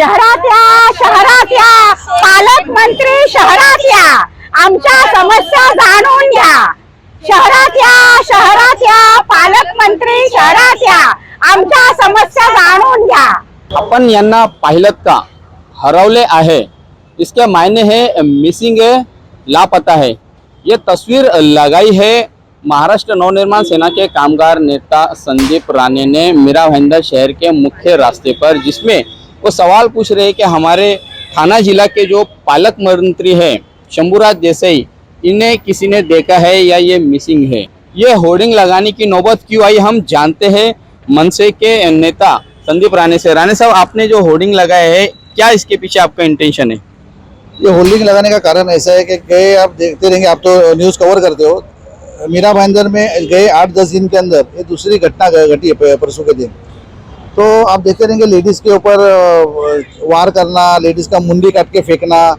शहरात या पालकमंत्री शहरात या आमच्या समस्या जाणून घ्या। शहरात या पालकमंत्री शहरात या आमच्या समस्या जाणून घ्या। आपण यांना पाहिलं का? हरवले आहे, इसके मायने है मिसिंग है, लापता है। ये तस्वीर लगाई है महाराष्ट्र नवनिर्माण सेना के कामगार नेता संदीप राणे ने मीरा भाईंदर शहर के मुख्य रास्ते पर, जिसमें वो सवाल पूछ रहे हैं कि हमारे थाना जिला के जो पालक मंत्री हैं शंभूराज देसाई, इन्हें किसी ने देखा है या ये मिसिंग है। ये होर्डिंग लगाने की नौबत क्यों आई, हम जानते हैं मनसे के नेता संदीप राणे से। राणे साहब, आपने जो होर्डिंग लगाया है, क्या इसके पीछे आपका इंटेंशन है? ये होल्डिंग लगाने का कारण ऐसा है कि गए, आप देखते रहेंगे, आप तो न्यूज़ कवर करते हो, मीरा भाईंदर में गए 8-10 दिन के अंदर ये दूसरी घटना घटी है परसों के दिन। तो आप देखते रहेंगे लेडीज़ के ऊपर वार करना, लेडीज़ का मुंडी काट के फेंकना,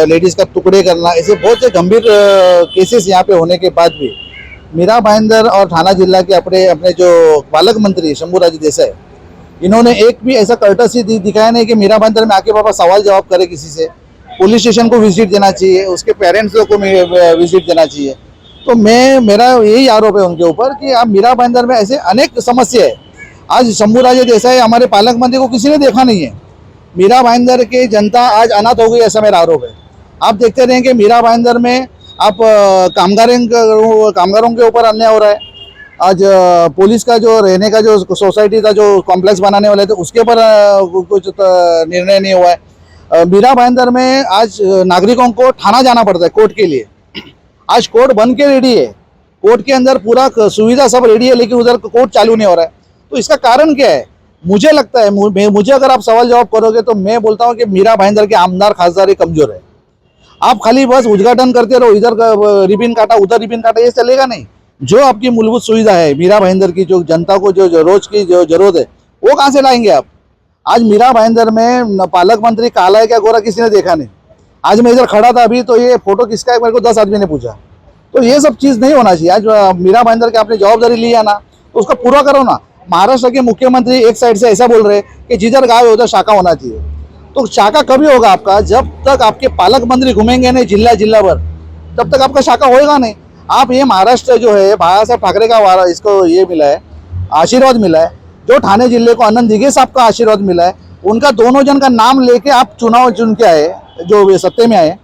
लेडीज़ का टुकड़े करना, ऐसे बहुत से गंभीर केसेस यहाँ पे होने के बाद भी मीरा भाईंदर और थाना जिला के अपने जो पालक मंत्री शंभूराज देसाई, इन्होंने एक भी ऐसा कर्टसी दिखाया नहीं कि मीरा भाईंदर में आके बाबा सवाल जवाब करे किसी से। पुलिस स्टेशन को विजिट देना चाहिए, उसके पेरेंट्स को विजिट देना चाहिए। तो मेरा यही आरोप है उनके ऊपर कि आप मीरा भाईंदर में ऐसे अनेक समस्या है। आज शंभूराज देसाई हमारे पालक मंत्री को किसी ने देखा नहीं है। मीरा भाईंदर की जनता आज अनाथ हो गई, ऐसा मेरा आरोप है। आप देखते रहें कि मीरा भाईंदर में आप कामगारों के ऊपर अन्याय हो रहा है। आज पुलिस का जो रहने का जो सोसाइटी था, जो कॉम्प्लेक्स बनाने वाले थे, उसके ऊपर कुछ निर्णय नहीं हुआ है। मीरा भाईंदर में आज नागरिकों को थाना जाना पड़ता है कोर्ट के लिए। आज कोर्ट बन के रेडी है, कोर्ट के अंदर पूरा सुविधा सब रेडी है, लेकिन उधर कोर्ट चालू नहीं हो रहा है। तो इसका कारण क्या है? मुझे लगता है, मुझे अगर आप सवाल जवाब करोगे तो मैं बोलता हूँ कि मीरा भाईंदर के आमदार खासदार ही कमजोर है। आप खाली बस उद्घाटन करते रहो, इधर रिबिन काटा उधर रिबिन काटा, ये चलेगा नहीं। जो आपकी मूलभूत सुविधा है मीरा भाईंदर की, जो जनता को जो रोज की जो जरूरत है, वो कहाँ से लाएंगे आप? आज मीरा भाईंदर में पालक मंत्री काला है क्या गोरा, किसी ने देखा नहीं। आज मैं इधर खड़ा था अभी, तो ये फोटो किसका है मेरे को 10 आदमी ने पूछा। तो ये सब चीज़ नहीं होना चाहिए। आज मीरा भाईंदर के आपने जवाबदारी ली है ना, तो उसका पूरा करो ना। महाराष्ट्र के मुख्यमंत्री एक साइड से ऐसा बोल रहे हैं कि जिधर गाँव है उधर शाखा होना चाहिए। तो शाखा कभी होगा आपका? जब तक आपके पालक मंत्री घूमेंगे नहीं जिला भर, तब तक आपका शाखा होएगा नहीं। आप ये महाराष्ट्र जो है, बाला साहब ठाकरे का इसको ये मिला है, आशीर्वाद मिला है, जो ठाणे जिले को आनंद दिघे साहब का आशीर्वाद मिला है, उनका दोनों जन का नाम लेके आप चुनाव चुन के आए, जो सत्ते में आए,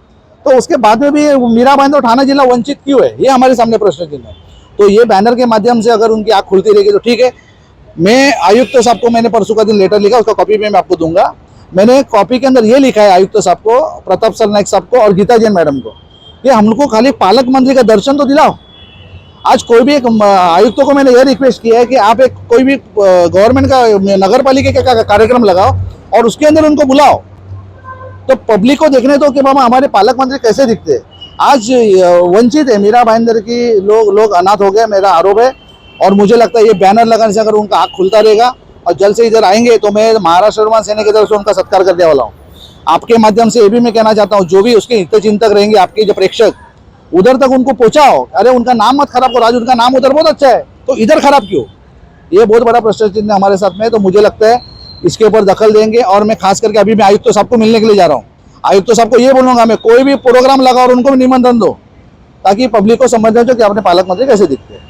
तो उसके बाद में भी मीरा भाईंदर ठाणे जिला वंचित क्यों है? ये हमारे सामने प्रश्न चिन्ह है। तो ये बैनर के माध्यम से अगर उनकी आँख खुलती रहेगी तो ठीक है। मैं आयुक्त साहब को मैंने परसों का दिन लेटर लिखा, उसका कॉपी मैं आपको दूंगा। मैंने कॉपी के अंदर ये लिखा है आयुक्त साहब को, प्रताप सरनाइक साहब को और गीता जैन मैडम को, कि हमको खाली पालक मंत्री का दर्शन तो दिलाओ। आज कोई भी एक आयुक्तों को मैंने यह रिक्वेस्ट किया है कि आप एक कोई भी गवर्नमेंट का नगर पालिका का कार्यक्रम लगाओ और उसके अंदर उनको बुलाओ, तो पब्लिक को देखने दो कि बाबा हमारे पालक मंत्री कैसे दिखते हैं। आज वंचित है मीरा भाईंदर की, लोग अनाथ हो गए, मेरा आरोप है। और मुझे लगता है ये बैनर लगाने से अगर उनका आँख खुलता रहेगा और जल्द से इधर आएंगे, तो मैं महाराष्ट्र निर्माण सेना की तरफ से उनका सत्कार करने वाला हूँ। आपके माध्यम से ये भी मैं कहना चाहता हूँ, जो भी उसके हितचिंतक रहेंगे, आपके जो प्रेक्षक, उधर तक उनको पहुँचाओ। अरे उनका नाम मत खराब करो, आज उनका नाम उधर बहुत अच्छा है, तो इधर खराब क्यों? ये बहुत बड़ा प्रश्न चिन्ह हमारे साथ में। तो मुझे लगता है इसके ऊपर दखल देंगे। और मैं खास करके अभी मैं आयुक्त साहब को मिलने के लिए जा रहा हूँ। आयुक्त साहब को ये बोलूँगा, मैं कोई भी प्रोग्राम लगाओ और उनको भी निमंत्रण दो, ताकि पब्लिक को समझ जाए कि अपने पालक मंत्री कैसे दिखते हैं।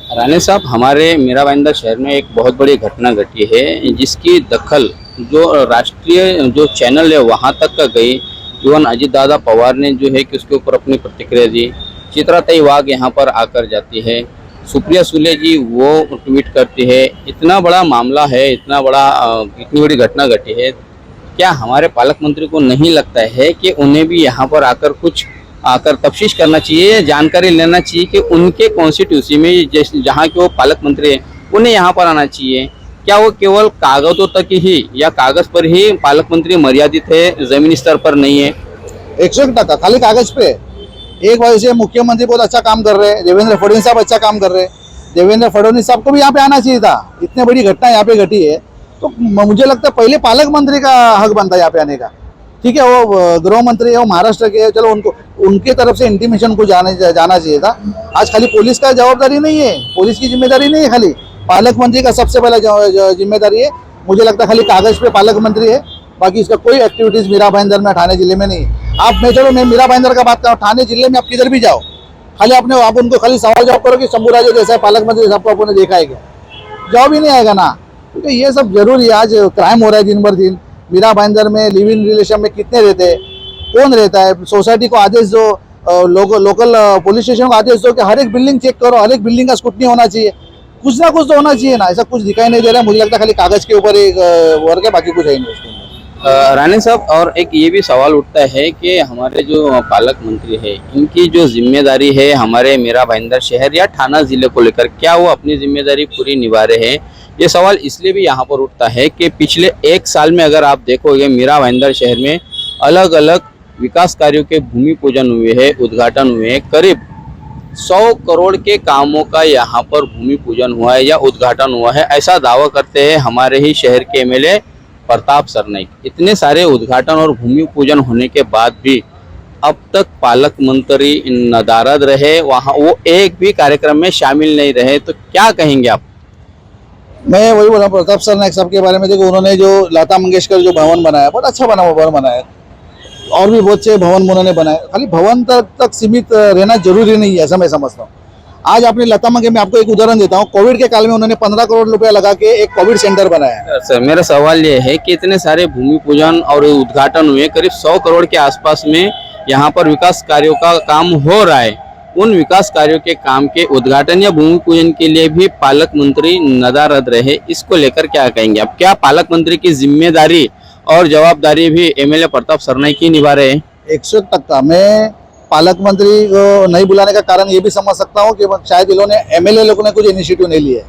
राणे साहब, हमारे मीरा भाईंदर शहर में एक बहुत बड़ी घटना घटी है, जिसकी दखल जो राष्ट्रीय जो चैनल है वहाँ तक का गई। इवन अजीत दादा पवार ने जो है कि उसके ऊपर अपनी प्रतिक्रिया दी। चित्राताई वाघ यहाँ पर आकर जाती है, सुप्रिया सुले जी वो ट्वीट करती है। इतना बड़ा मामला है, इतनी बड़ी घटना घटी है, क्या हमारे पालक मंत्री को नहीं लगता है कि उन्हें भी यहाँ पर आकर तफ्तीश करना चाहिए, जानकारी लेना चाहिए कि उनके कॉन्स्टिट्यूंसी में जहाँ के वो पालक मंत्री हैं, उन्हें यहाँ पर आना चाहिए? क्या वो केवल कागजों तक ही या कागज पर ही पालक मंत्री मर्यादित है, जमीनी स्तर पर नहीं है? 100% खाली कागज पे। एक वजह से मुख्यमंत्री बहुत अच्छा काम कर रहे हैं, देवेंद्र फडणवीस साहब अच्छा काम कर रहे हैं। देवेंद्र फडणवीस साहब को भी यहाँ पे आना चाहिए था। इतनी बड़ी घटना यहाँ पे घटी है, तो मुझे लगता है पहले पालक मंत्री का हक बनता है यहाँ पे आने का। ठीक है, वो गृह मंत्री है, वो महाराष्ट्र के, चलो उनको उनके तरफ से इंटीमेशन को जाना चाहिए था। आज खाली पुलिस का जवाबदारी नहीं है, पुलिस की जिम्मेदारी नहीं है, खाली पालक मंत्री का सबसे पहला जिम्मेदारी है। मुझे लगता है खाली कागज पे पालक मंत्री है, बाकी इसका कोई एक्टिविटीज मीरा भाईंदर में ठाणे जिले में नहीं। आप मैं मीरा भाईंदर का बात करूँ, ठाणे जिले में आप किधर भी जाओ, खाली आप उनको खाली सवाल जवाब करो कि शंभूराजे देसाई पालक मंत्री सबको आपने देखा है क्या, जवाब ही नहीं आएगा ना। क्योंकि ये सब जरूरी है। आज क्राइम हो रहा है दिन भर दिन। मीरा भाईंदर में लिव इन रिलेशन में कितने रहते हैं, कौन रहता है? सोसाइटी को आदेश दो, लोकल पुलिस स्टेशन को आदेश दो कि हर एक बिल्डिंग चेक करो, हर एक बिल्डिंग का स्क्रूटनी होना चाहिए, कुछ ना कुछ तो होना चाहिए ना। ऐसा कुछ दिखाई नहीं दे रहा है। मुझे लगता है खाली कागज के ऊपर एक वर्क है, बाकी कुछ है नहीं उसके अंदर। राणे साहब, और एक ये भी सवाल उठता है कि हमारे जो पालक मंत्री है, इनकी जो जिम्मेदारी है हमारे मीरा भाईंदर शहर या ठाणा जिले को लेकर, क्या वो अपनी जिम्मेदारी पूरी निभा रहे हैं? ये सवाल इसलिए भी यहाँ पर उठता है कि पिछले 1 साल में अगर आप देखोगे मीरा भाईंदर शहर में अलग अलग विकास कार्यों के भूमि पूजन हुए हैं, उद्घाटन हुए हैं। करीब 100 करोड़ के कामों का यहाँ पर भूमि पूजन हुआ है या उद्घाटन हुआ है, ऐसा दावा करते हैं हमारे ही शहर के एमएलए प्रताप सरनाईक। इतने सारे उद्घाटन और भूमि पूजन होने के बाद भी अब तक पालक मंत्री नदारद रहे, वहाँ वो एक भी कार्यक्रम में शामिल नहीं रहे, तो क्या कहेंगे आप? मैं वही बोला प्रताप सरनाईक साहब के बारे में। देखो, उन्होंने जो लता मंगेशकर जो भवन बनाया, बहुत अच्छा बना, वो भवन बनाया, और भी बहुत से भवन उन्होंने बनाए। खाली भवन तक सीमित रहना जरूरी नहीं है, ऐसा मैं समझता हूँ। आज आपने लता मंगेशकर, मैं आपको एक उदाहरण देता हूँ, कोविड के काल में उन्होंने 15 करोड़ रुपया लगा के एक कोविड सेंटर बनाया। सर, मेरा सवाल ये है कि इतने सारे भूमि पूजन और उद्घाटन हुए, करीब 100 करोड़ के आसपास में यहाँ पर विकास कार्यों का काम हो रहा है, उन विकास कार्यों के काम के उद्घाटन या भूमि पूजन के लिए भी पालक मंत्री नदारद रहे, इसको लेकर क्या कहेंगे आप? क्या पालक मंत्री की जिम्मेदारी और जवाबदारी भी एमएलए प्रताप सरनाईक ही निभा रहे हैं? 100% मैं पालक मंत्री को नहीं बुलाने का कारण ये भी समझ सकता हूँ कि शायद इन्होंने एमएलए लोगों ने कुछ इनिशिएटिव नहीं लिए।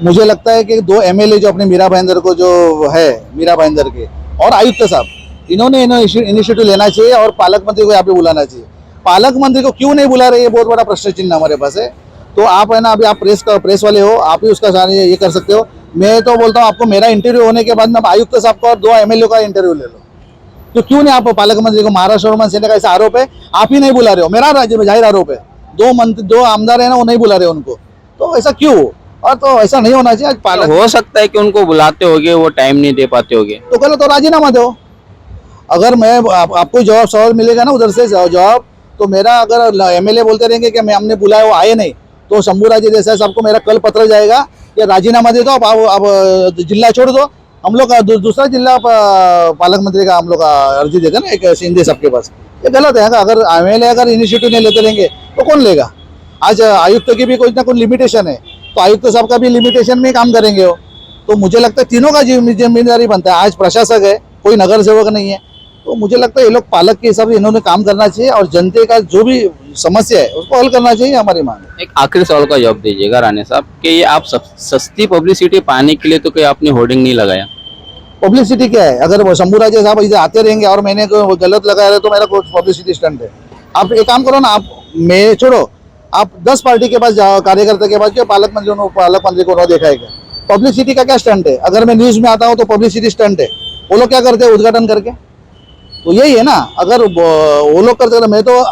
मुझे लगता है कि 2 एमएलए जो अपने मीरा भाईंदर को जो है, मीरा भाईंदर के और आयुक्त साहब, इन्होंने इनिशिएटिव लेना चाहिए और पालक मंत्री को यहाँ पे बुलाना चाहिए। पालक मंत्री को क्यों नहीं बुला रहे, ये बहुत बड़ा प्रश्न चिन्ह हमारे पास है। तो आप है ना, अभी आप प्रेस वाले हो, आप ही उसका ये कर सकते हो। मैं तो बोलता हूँ आपको, मेरा इंटरव्यू होने के बाद में आयुक्त साहब का और 2 एमएलए का इंटरव्यू ले लो। तो क्यों नहीं आप पालक मंत्री को, महाराष्ट्र और सेना का ऐसा आरोप है, आप ही नहीं बुला रहे हो। मेरा राज्य में जाहिर आरोप है, 2 आमदार है ना, वो नहीं बुला रहे उनको, तो ऐसा क्यों? और तो ऐसा नहीं होना चाहिए। पालक हो सकता है कि उनको बुलाते होगे, वो टाइम नहीं दे पाते होगे, तो गलत, तो राजीनामा दो। अगर मैं आपको जवाब सवाल मिलेगा ना उधर से जवाब, तो मेरा अगर एमएलए बोलते रहेंगे कि मैं हमने बुलाया, वो आए नहीं, तो शंभूराजे देसाई साहब को मेरा कल पत्र जाएगा कि राजीनामा दे दो, आप जिला छोड़ दो। हम लोग दूसरा जिला पालक मंत्री का हम लोग अर्जी देते ना, एक शिंदे साहब के पास। ये गलत है। अगर एमएलए अगर इनिशिएटिव नहीं लेते रहेंगे तो कौन लेगा? आज आयुक्त की भी कोई ना कोई लिमिटेशन है, तो आयुक्त साहब का भी लिमिटेशन में काम करेंगे वो। तो मुझे लगता है तीनों का जिम्मेदारी बनता है। आज प्रशासक है, कोई नगर सेवक नहीं है, तो मुझे लगता है ये लोग पालक के हिसाब से इन्होंने काम करना चाहिए और जनता का जो भी समस्या है उसको हल करना चाहिए, हमारी मांग है। एक आखिरी सवाल का जवाब दीजिएगा राणे साहब कि ये आप सस्ती पब्लिसिटी पाने के लिए तो कोई आपने होर्डिंग नहीं लगाया? पब्लिसिटी क्या है? अगर शंभूराजे साहब इधर आते रहेंगे और मैंने गलत लगाया तो मेरा कोई पब्लिसिटी स्टंट है। आप एक काम करो ना, आप मैं छोड़ो, आप 10 पार्टी के पास जाओ, कार्यकर्ता के पास, जो पालक मंत्री को उन्होंने देखा है क्या? पब्लिसिटी का क्या स्टंट है? अगर मैं न्यूज में आता हूँ तो पब्लिसिटी स्टंट है। वो लोग क्या करते हैं? उद्घाटन करके, तो यही है ना। अगर वो लोग करते, मैं तो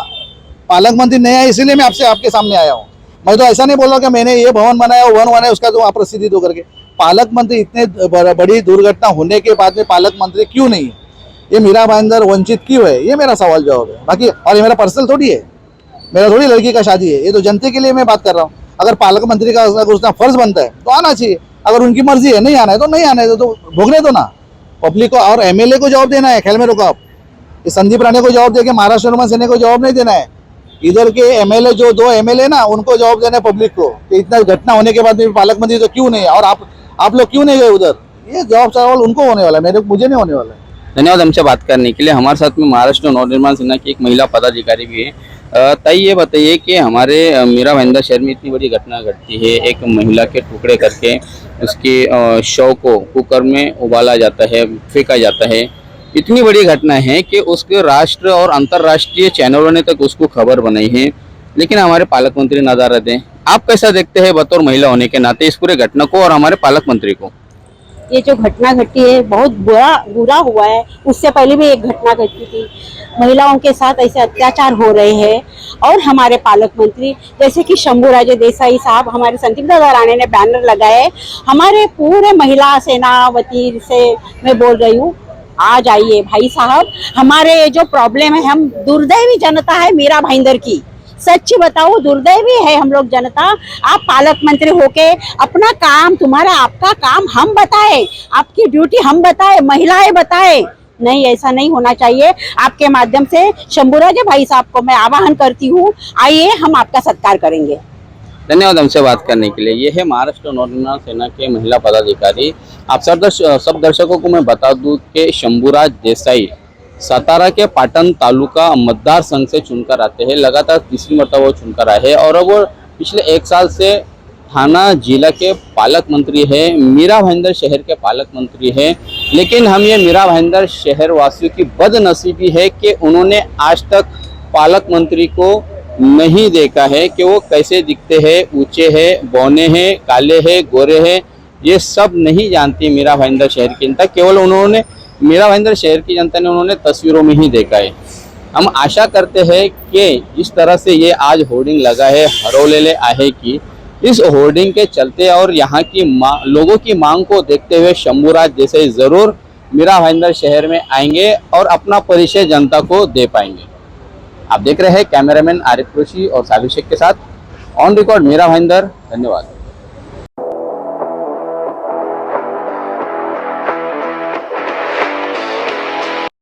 पालक मंत्री नहीं आया इसीलिए मैं आपके सामने आया हूँ। मैं तो ऐसा नहीं बोल रहा कि मैंने ये भवन बनाया, वो भवन बनाया, उसका तो आप प्रसिद्धि दो करके। पालक मंत्री इतने बड़ी दुर्घटना होने के बाद में पालक मंत्री क्यों नहीं है? ये मीरा भाईंदर वंचित क्यों है? ये मेरा सवाल जवाब है। बाकी और ये मेरा पर्सनल थोड़ी है, मेरा थोड़ी लड़की का शादी है, ये तो जनता के लिए मैं बात कर रहा हूँ। अगर पालक मंत्री का उसका फर्ज बनता है तो आना चाहिए। अगर उनकी मर्जी है, नहीं आना है तो नहीं आना है, तो भोगने दो ना पब्लिक को। और एमएलए को जवाब देना है, ख्याल में रखो आप। ये संदीप राणे को जवाब देके महाराष्ट्र और सेना को जवाब नहीं देना है। इधर के एमएलए जो 2 एमएलए ना, उनको जवाब देना है पब्लिक को कि इतना घटना होने के बाद भी पालक मंत्री तो क्यों नहीं है और आप लोग क्यों नहीं गए उधर। ये जवाब सवाल उनको होने वाला है, मुझे नहीं होने वाला है। धन्यवाद हमसे बात करने के लिए। हमारे साथ में महाराष्ट्र नवनिर्माण सेना की एक महिला पदाधिकारी भी है। ताई, ये बताइए कि हमारे मीरा भाईंदर शहर में इतनी बड़ी घटना घटती है, एक महिला के टुकड़े करके उसके शव को कुकर में उबाला जाता है, फेंका जाता है। इतनी बड़ी घटना है कि उसके राष्ट्र और अंतर्राष्ट्रीय चैनलों ने तक उसको खबर बनाई है, लेकिन हमारे पालक मंत्री नदारद हैं। आप कैसा देखते हैं बतौर महिला होने के नाते इस पूरे घटना को और हमारे पालक मंत्री को? ये जो घटना घटी है बहुत बुरा हुआ है। उससे पहले भी एक घटना घटी थी, महिलाओं के साथ ऐसे अत्याचार हो रहे हैं। और हमारे पालक मंत्री जैसे कि शंभूराजे देसाई साहब, हमारे संदीप दादा राणे ने बैनर लगाए। हमारे पूरे महिला सेनावती से मैं बोल रही हूँ, आ जाइए भाई साहब, हमारे ये जो प्रॉब्लम है, हम दुर्दैवी जनता है मीरा भाईंदर की, सच्ची बताओ दुर्दैवी है हम लोग जनता। आप पालक मंत्री होके अपना काम, तुम्हारा आपका काम हम बताए, आपकी ड्यूटी हम बताए, महिलाएं बताए, नहीं ऐसा नहीं होना चाहिए। आपके माध्यम से शंभूराजे भाई साहब को मैं आह्वान करती हूँ, आइए हम आपका सत्कार करेंगे। धन्यवाद हमसे बात करने के लिए। ये है महाराष्ट्र नवनिर्माण सेना के महिला पदाधिकारी। आप सब दर्शकों को मैं बता दूं कि शंभूराज देसाई सातारा के पाटन तालुका मतदार संघ से चुनकर आते हैं। लगातार तीसरी मरतबा वो चुनकर आए हैं और अब वो पिछले 1 साल से थाना जिला के पालक मंत्री है, मीरा भाईंदर शहर के पालक मंत्री है। लेकिन हम ये मीरा भाईंदर शहर वासियों की बदनसीबी है कि उन्होंने आज तक पालक मंत्री को नहीं देखा है कि वो कैसे दिखते हैं, ऊंचे हैं, बौने हैं, काले हैं, गोरे हैं, ये सब नहीं जानती मीरा भाईंदर शहर की जनता। केवल उन्होंने मीरा भाईंदर शहर की जनता ने उन्होंने तस्वीरों में ही देखा है। हम आशा करते हैं कि जिस तरह से ये आज होर्डिंग लगा है हरोलेले आहे की, इस होर्डिंग के चलते और यहाँ की लोगों की मांग को देखते हुए शंभूराज देसाई जरूर मीरा भाईंदर शहर में आएंगे और अपना परिचय जनता को दे पाएंगे। आप देख रहे हैं कैमरामैन आरिफ कुरैशी और साबिर शेख के साथ ऑन रिकॉर्ड मीरा भाईंदर। धन्यवाद।